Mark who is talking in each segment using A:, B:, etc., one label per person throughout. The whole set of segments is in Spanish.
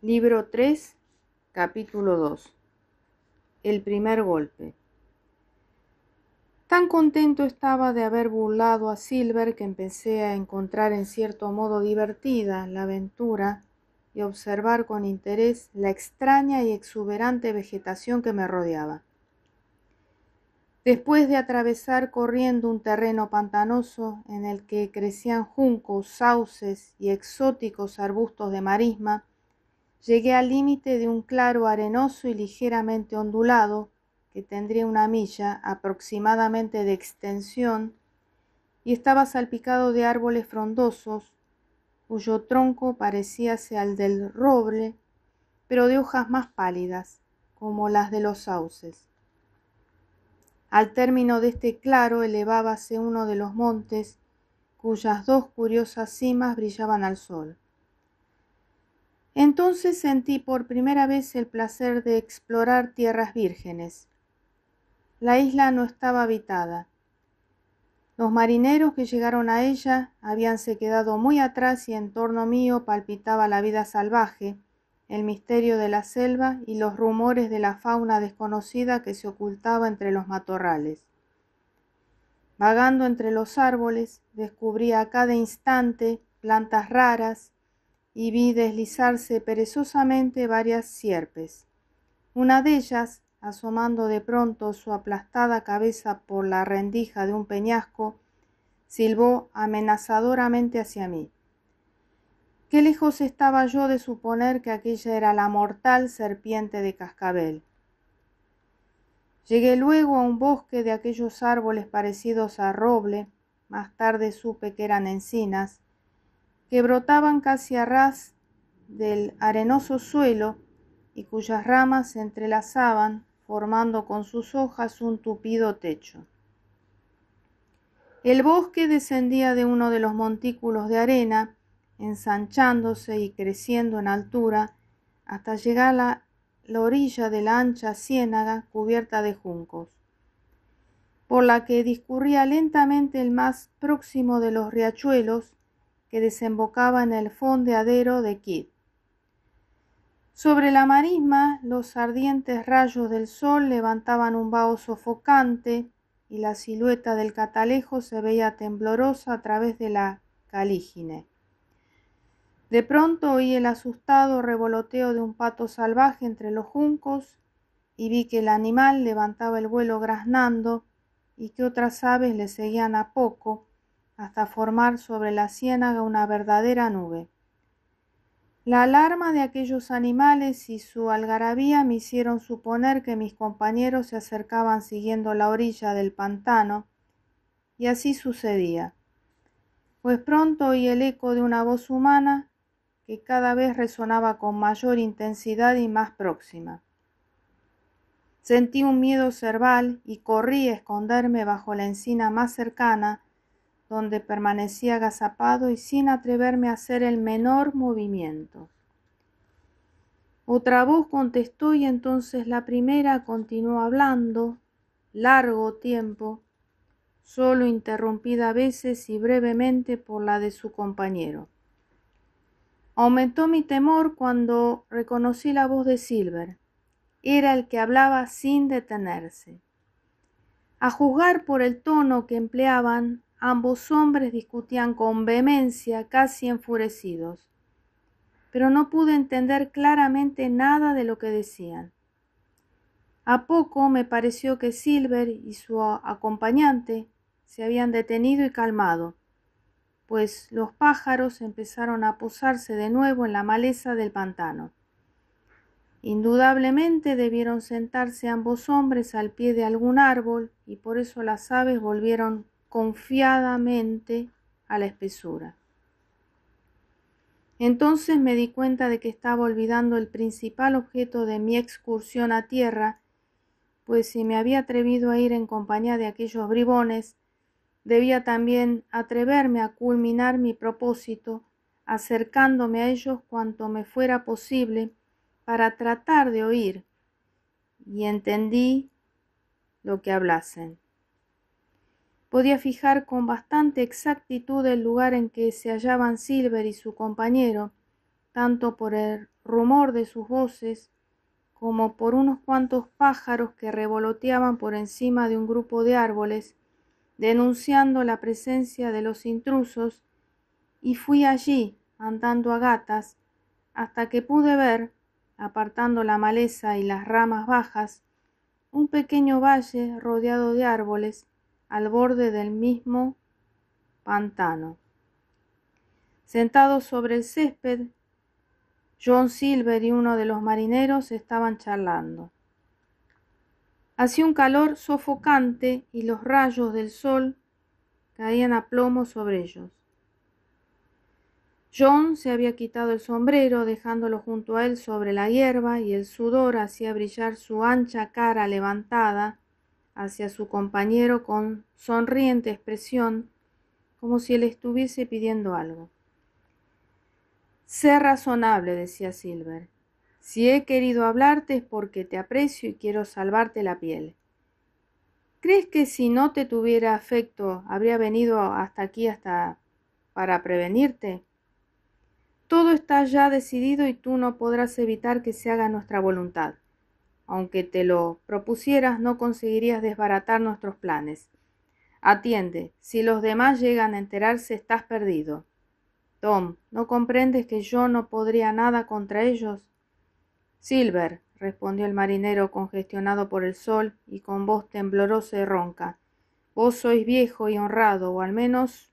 A: Libro 3, capítulo 2. El primer golpe. Tan contento estaba de haber burlado a Silver que empecé a encontrar en cierto modo divertida la aventura y observar con interés la extraña y exuberante vegetación que me rodeaba. Después de atravesar corriendo un terreno pantanoso en el que crecían juncos, sauces y exóticos arbustos de marisma, llegué al límite de un claro arenoso y ligeramente ondulado, que tendría 1 milla aproximadamente de extensión, y estaba salpicado de árboles frondosos, cuyo tronco parecíase al del roble, pero de hojas más pálidas, como las de los sauces. Al término de este claro elevábase uno de los montes, cuyas 2 curiosas cimas brillaban al sol. Entonces sentí por primera vez el placer de explorar tierras vírgenes. La isla no estaba habitada. Los marineros que llegaron a ella habíanse quedado muy atrás y en torno mío palpitaba la vida salvaje, el misterio de la selva y los rumores de la fauna desconocida que se ocultaba entre los matorrales. Vagando entre los árboles, descubría a cada instante plantas raras, y vi deslizarse perezosamente varias sierpes. Una de ellas, asomando de pronto su aplastada cabeza por la rendija de un peñasco, silbó amenazadoramente hacia mí. Qué lejos estaba yo de suponer que aquella era la mortal serpiente de cascabel. Llegué luego a un bosque de aquellos árboles parecidos a roble, más tarde supe que eran encinas, que brotaban casi a ras del arenoso suelo y cuyas ramas se entrelazaban, formando con sus hojas un tupido techo. El bosque descendía de uno de los montículos de arena, ensanchándose y creciendo en altura, hasta llegar a la orilla de la ancha ciénaga cubierta de juncos, por la que discurría lentamente el más próximo de los riachuelos que desembocaba en el fondeadero de Kidd. Sobre la marisma los ardientes rayos del sol levantaban un vaho sofocante y la silueta del catalejo se veía temblorosa a través de la calígine. De pronto oí el asustado revoloteo de un pato salvaje entre los juncos y vi que el animal levantaba el vuelo graznando y que otras aves le seguían a poco hasta formar sobre la ciénaga una verdadera nube. La alarma de aquellos animales y su algarabía me hicieron suponer que mis compañeros se acercaban siguiendo la orilla del pantano, y así sucedía, pues pronto oí el eco de una voz humana que cada vez resonaba con mayor intensidad y más próxima. Sentí un miedo cerval y corrí a esconderme bajo la encina más cercana, donde permanecía agazapado y sin atreverme a hacer el menor movimiento. Otra voz contestó y entonces la primera continuó hablando, largo tiempo, solo interrumpida a veces y brevemente por la de su compañero. Aumentó mi temor cuando reconocí la voz de Silver. Era el que hablaba sin detenerse. A juzgar por el tono que empleaban, ambos hombres discutían con vehemencia, casi enfurecidos, pero no pude entender claramente nada de lo que decían. A poco me pareció que Silver y su acompañante se habían detenido y calmado, pues los pájaros empezaron a posarse de nuevo en la maleza del pantano. Indudablemente debieron sentarse ambos hombres al pie de algún árbol y por eso las aves volvieron confiadamente a la espesura. Entonces me di cuenta de que estaba olvidando el principal objeto de mi excursión a tierra, pues si me había atrevido a ir en compañía de aquellos bribones, debía también atreverme a culminar mi propósito, acercándome a ellos cuanto me fuera posible para tratar de oír, y entendí lo que hablasen. Podía fijar con bastante exactitud el lugar en que se hallaban Silver y su compañero, tanto por el rumor de sus voces como por unos cuantos pájaros que revoloteaban por encima de un grupo de árboles, denunciando la presencia de los intrusos, y fui allí, andando a gatas, hasta que pude ver, apartando la maleza y las ramas bajas, un pequeño valle rodeado de árboles al borde del mismo pantano. Sentados sobre el césped, John Silver y uno de los marineros estaban charlando. Hacía un calor sofocante y los rayos del sol caían a plomo sobre ellos. John se había quitado el sombrero, dejándolo junto a él sobre la hierba, y el sudor hacía brillar su ancha cara levantada hacia su compañero con sonriente expresión, como si le estuviese pidiendo algo. Sé razonable, decía Silver. Si he querido hablarte es porque te aprecio y quiero salvarte la piel. ¿Crees que si no te tuviera afecto habría venido hasta aquí para prevenirte? Todo está ya decidido y tú no podrás evitar que se haga nuestra voluntad. Aunque te lo propusieras, no conseguirías desbaratar nuestros planes. Atiende, si los demás llegan a enterarse, estás perdido. Tom, ¿no comprendes que yo no podría nada contra ellos? Silver, respondió el marinero congestionado por el sol y con voz temblorosa y ronca, vos sois viejo y honrado, o al menos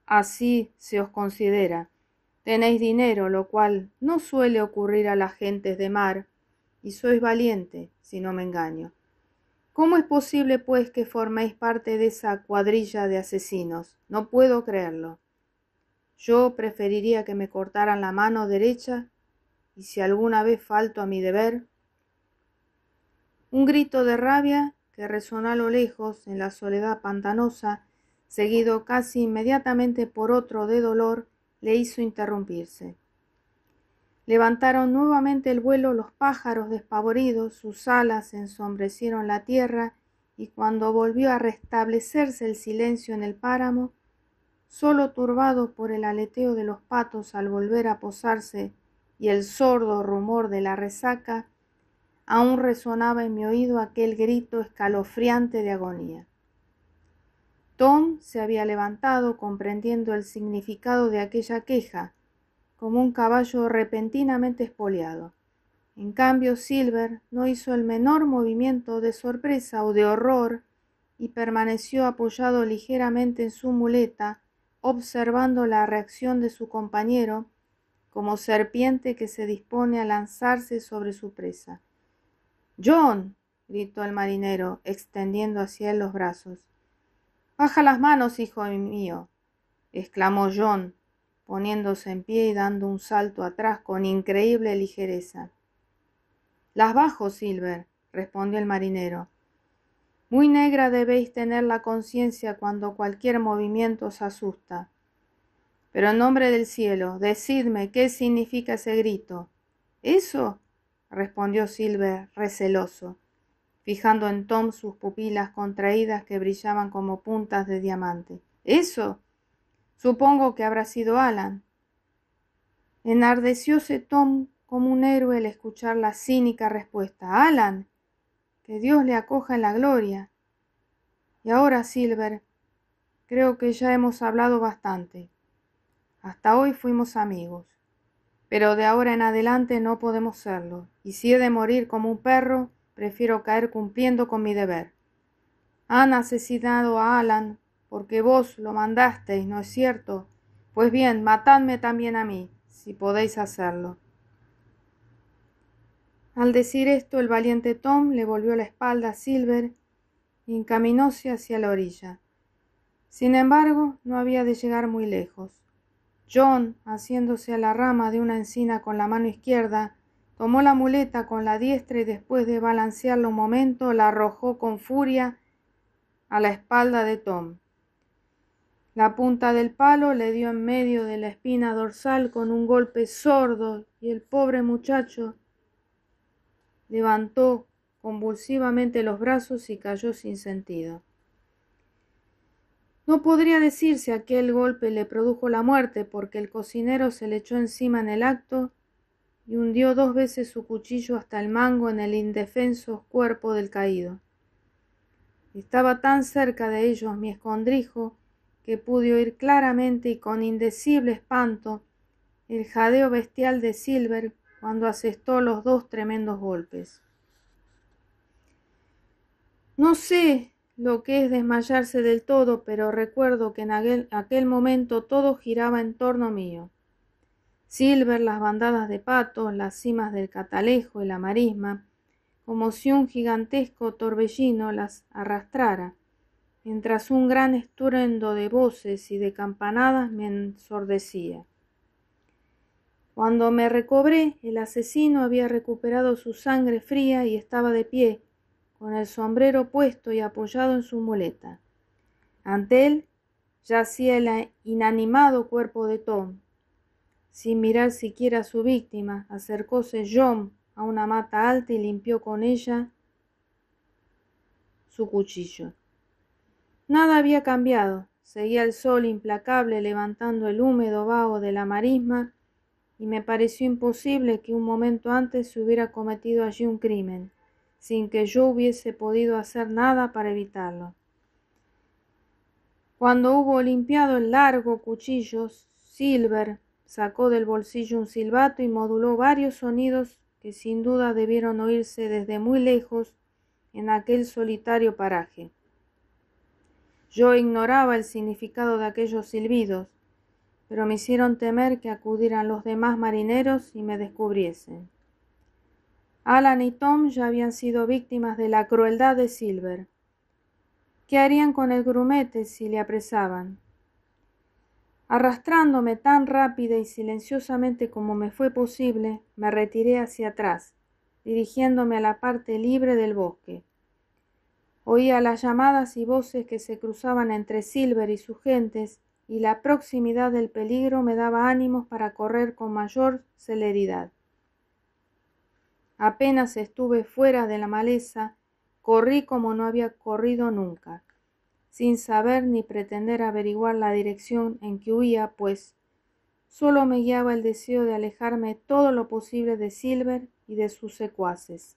A: así se os considera. Tenéis dinero, lo cual no suele ocurrir a las gentes de mar, y sois valiente, si no me engaño. ¿Cómo es posible, pues, que forméis parte de esa cuadrilla de asesinos? No puedo creerlo. Yo preferiría que me cortaran la mano derecha, y si alguna vez falto a mi deber. Un grito de rabia que resonó a lo lejos en la soledad pantanosa, seguido casi inmediatamente por otro de dolor, le hizo interrumpirse. Levantaron nuevamente el vuelo los pájaros despavoridos, sus alas ensombrecieron la tierra, y cuando volvió a restablecerse el silencio en el páramo, solo turbado por el aleteo de los patos al volver a posarse y el sordo rumor de la resaca, aún resonaba en mi oído aquel grito escalofriante de agonía. Tom se había levantado comprendiendo el significado de aquella queja, como un caballo repentinamente espoliado. En cambio, Silver no hizo el menor movimiento de sorpresa o de horror y permaneció apoyado ligeramente en su muleta, observando la reacción de su compañero, como serpiente que se dispone a lanzarse sobre su presa. «John», gritó el marinero, extendiendo hacia él los brazos. «Baja las manos, hijo mío», exclamó John, poniéndose en pie y dando un salto atrás con increíble ligereza. «Las bajo, Silver», respondió el marinero. «Muy negra debéis tener la conciencia cuando cualquier movimiento os asusta. Pero en nombre del cielo, decidme qué significa ese grito». «¿Eso?», respondió Silver receloso, fijando en Tom sus pupilas contraídas que brillaban como puntas de diamante. «¿Eso? Supongo que habrá sido Alan». Enardecióse Tom como un héroe al escuchar la cínica respuesta. «Alan, que Dios le acoja en la gloria. Y ahora, Silver, creo que ya hemos hablado bastante. Hasta hoy fuimos amigos, pero de ahora en adelante no podemos serlo, y si he de morir como un perro, prefiero caer cumpliendo con mi deber. Han asesinado a Alan porque vos lo mandasteis, ¿no es cierto? Pues bien, matadme también a mí, si podéis hacerlo». Al decir esto, el valiente Tom le volvió la espalda a Silver y encaminóse hacia la orilla. Sin embargo, no había de llegar muy lejos. John, haciéndose a la rama de una encina con la mano izquierda, tomó la muleta con la diestra y después de balancearla un momento, la arrojó con furia a la espalda de Tom. La punta del palo le dio en medio de la espina dorsal con un golpe sordo y el pobre muchacho levantó convulsivamente los brazos y cayó sin sentido. No podría decir si aquel golpe le produjo la muerte, porque el cocinero se le echó encima en el acto y hundió 2 veces su cuchillo hasta el mango en el indefenso cuerpo del caído. Estaba tan cerca de ellos mi escondrijo que pude oír claramente y con indecible espanto el jadeo bestial de Silver cuando asestó los 2 tremendos golpes. No sé lo que es desmayarse del todo, pero recuerdo que en aquel momento todo giraba en torno mío. Silver, las bandadas de patos, las cimas del Catalejo y la marisma, como si un gigantesco torbellino las arrastrara, mientras un gran estruendo de voces y de campanadas me ensordecía. Cuando me recobré, el asesino había recuperado su sangre fría y estaba de pie, con el sombrero puesto y apoyado en su muleta. Ante él yacía el inanimado cuerpo de Tom. Sin mirar siquiera a su víctima, acercóse John a una mata alta y limpió con ella su cuchillo. Nada había cambiado. Seguía el sol implacable levantando el húmedo vaho de la marisma y me pareció imposible que un momento antes se hubiera cometido allí un crimen, sin que yo hubiese podido hacer nada para evitarlo. Cuando hubo limpiado el largo cuchillo, Silver sacó del bolsillo un silbato y moduló varios sonidos que sin duda debieron oírse desde muy lejos en aquel solitario paraje. Yo ignoraba el significado de aquellos silbidos, pero me hicieron temer que acudieran los demás marineros y me descubriesen. Alan y Tom ya habían sido víctimas de la crueldad de Silver. ¿Qué harían con el grumete si le apresaban? Arrastrándome tan rápida y silenciosamente como me fue posible, me retiré hacia atrás, dirigiéndome a la parte libre del bosque. Oía las llamadas y voces que se cruzaban entre Silver y sus gentes, y la proximidad del peligro me daba ánimos para correr con mayor celeridad. Apenas estuve fuera de la maleza, corrí como no había corrido nunca, sin saber ni pretender averiguar la dirección en que huía, pues solo me guiaba el deseo de alejarme todo lo posible de Silver y de sus secuaces.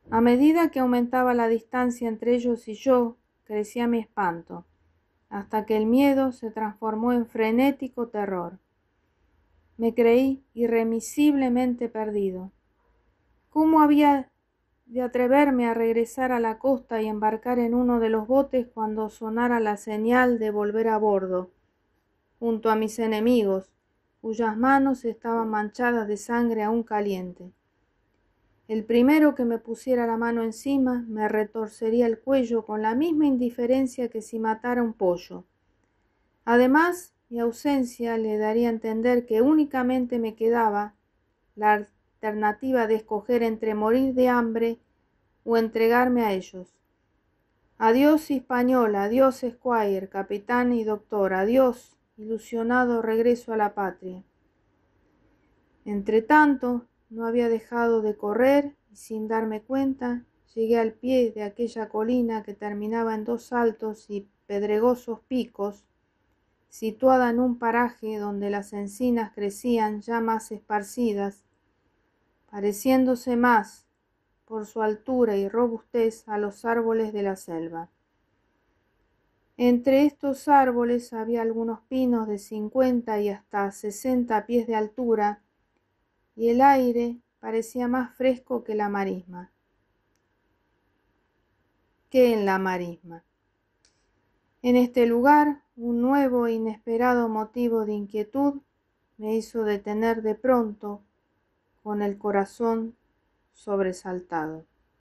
A: A medida que aumentaba la distancia entre ellos y yo, crecía mi espanto, hasta que el miedo se transformó en frenético terror. Me creí irremisiblemente perdido. ¿Cómo había de atreverme a regresar a la costa y embarcar en uno de los botes cuando sonara la señal de volver a bordo, junto a mis enemigos, cuyas manos estaban manchadas de sangre aún caliente? El primero que me pusiera la mano encima me retorcería el cuello con la misma indiferencia que si matara un pollo. Además, mi ausencia le daría a entender que únicamente me quedaba la alternativa de escoger entre morir de hambre o entregarme a ellos. Adiós Hispaniola, adiós Squire, capitán y doctor, adiós, ilusionado regreso a la patria. Entretanto, no había dejado de correr y sin darme cuenta llegué al pie de aquella colina que terminaba en 2 altos y pedregosos picos, situada en un paraje donde las encinas crecían ya más esparcidas, pareciéndose más por su altura y robustez a los árboles de la selva. Entre estos árboles había algunos pinos de 50 y hasta 60 pies de altura, y el aire parecía más fresco que en la marisma. En este lugar, un nuevo e inesperado motivo de inquietud me hizo detener de pronto con el corazón sobresaltado.